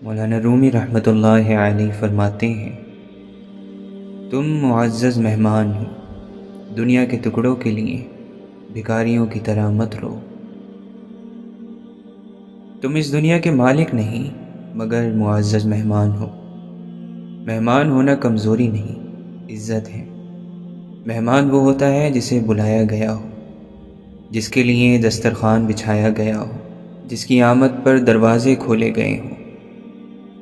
مولانا رومی رحمۃ اللہ علیہ فرماتے ہیں، تم معزز مہمان ہو، دنیا کے ٹکڑوں کے لیے بھکاریوں کی طرح مت رو۔ تم اس دنیا کے مالک نہیں مگر معزز مہمان ہو۔ مہمان ہونا کمزوری نہیں، عزت ہے۔ مہمان وہ ہوتا ہے جسے بلایا گیا ہو، جس کے لیے دسترخوان بچھایا گیا ہو، جس کی آمد پر دروازے کھولے گئے ہوں۔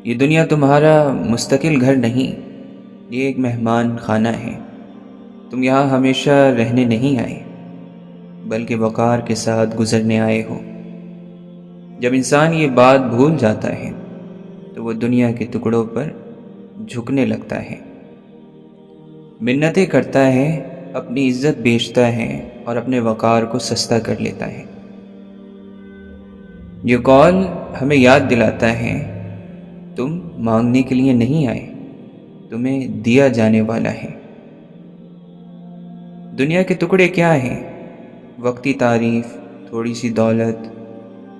یہ دنیا تمہارا مستقل گھر نہیں، یہ ایک مہمان خانہ ہے۔ تم یہاں ہمیشہ رہنے نہیں آئے بلکہ وقار کے ساتھ گزرنے آئے ہو۔ جب انسان یہ بات بھول جاتا ہے تو وہ دنیا کے ٹکڑوں پر جھکنے لگتا ہے، منتیں کرتا ہے، اپنی عزت بیچتا ہے اور اپنے وقار کو سستا کر لیتا ہے۔ یہ قول ہمیں یاد دلاتا ہے، تم مانگنے کے لیے نہیں آئے، تمہیں دیا جانے والا ہے۔ دنیا کے ٹکڑے کیا ہیں؟ وقتی تعریف، تھوڑی سی دولت،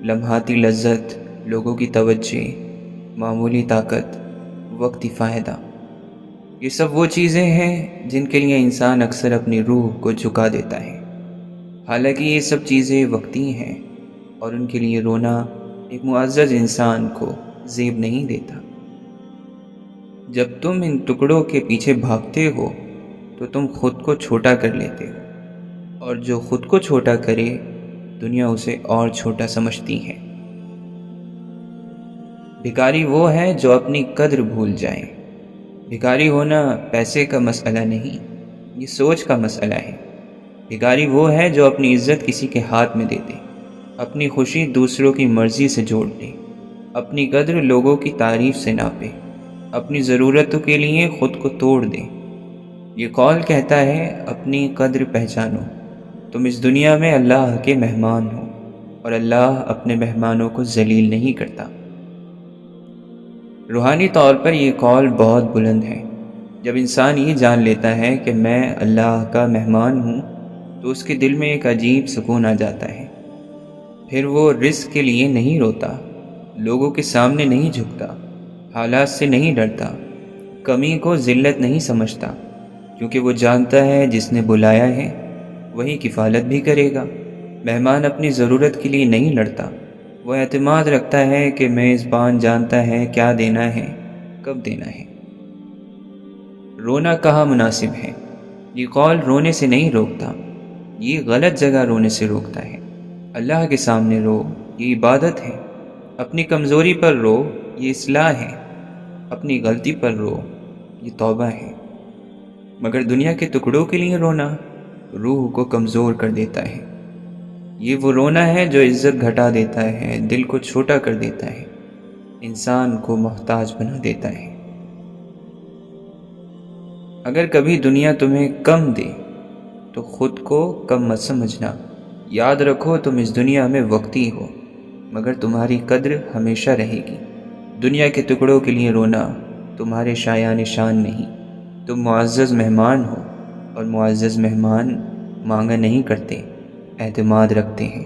لمحاتی لذت، لوگوں کی توجہ، معمولی طاقت، وقتی فائدہ۔ یہ سب وہ چیزیں ہیں جن کے لیے انسان اکثر اپنی روح کو جھکا دیتا ہے۔ حالانکہ یہ سب چیزیں وقتی ہیں اور ان کے لیے رونا ایک معزز انسان کو زیب نہیں دیتا۔ جب تم ان ٹکڑوں کے پیچھے بھاگتے ہو تو تم خود کو چھوٹا کر لیتے ہو، اور جو خود کو چھوٹا کرے دنیا اسے اور چھوٹا سمجھتی ہے۔ بھکاری وہ ہے جو اپنی قدر بھول جائے۔ بھکاری ہونا پیسے کا مسئلہ نہیں، یہ سوچ کا مسئلہ ہے۔ بھکاری وہ ہے جو اپنی عزت کسی کے ہاتھ میں دے دے، اپنی خوشی دوسروں کی مرضی سے جوڑ لے، اپنی قدر لوگوں کی تعریف سے ناپے، اپنی ضرورتوں کے لیے خود کو توڑ دے۔ یہ قول کہتا ہے، اپنی قدر پہچانو، تم اس دنیا میں اللہ کے مہمان ہو اور اللہ اپنے مہمانوں کو ذلیل نہیں کرتا۔ روحانی طور پر یہ قول بہت بلند ہے۔ جب انسان یہ جان لیتا ہے کہ میں اللہ کا مہمان ہوں تو اس کے دل میں ایک عجیب سکون آ جاتا ہے۔ پھر وہ رزق کے لیے نہیں روتا، لوگوں کے سامنے نہیں جھکتا، حالات سے نہیں ڈرتا، کمی کو ذلت نہیں سمجھتا، کیونکہ وہ جانتا ہے جس نے بلایا ہے وہی کفالت بھی کرے گا۔ مہمان اپنی ضرورت کے لیے نہیں لڑتا، وہ اعتماد رکھتا ہے کہ میزبان جانتا ہے کیا دینا ہے، کب دینا ہے۔ رونا کہاں مناسب ہے؟ یہ قول رونے سے نہیں روکتا، یہ غلط جگہ رونے سے روکتا ہے۔ اللہ کے سامنے رو، یہ عبادت ہے۔ اپنی کمزوری پر رو، یہ اصلاح ہے۔ اپنی غلطی پر رو، یہ توبہ ہے۔ مگر دنیا کے ٹکڑوں کے لیے رونا روح کو کمزور کر دیتا ہے۔ یہ وہ رونا ہے جو عزت گھٹا دیتا ہے، دل کو چھوٹا کر دیتا ہے، انسان کو محتاج بنا دیتا ہے۔ اگر کبھی دنیا تمہیں کم دے تو خود کو کم مت سمجھنا۔ یاد رکھو، تم اس دنیا میں وقتی ہو مگر تمہاری قدر ہمیشہ رہے گی۔ دنیا کے ٹکڑوں کے لیے رونا تمہارے شایان شان نہیں، تم معزز مہمان ہو، اور معزز مہمان مانگا نہیں کرتے، اعتماد رکھتے ہیں۔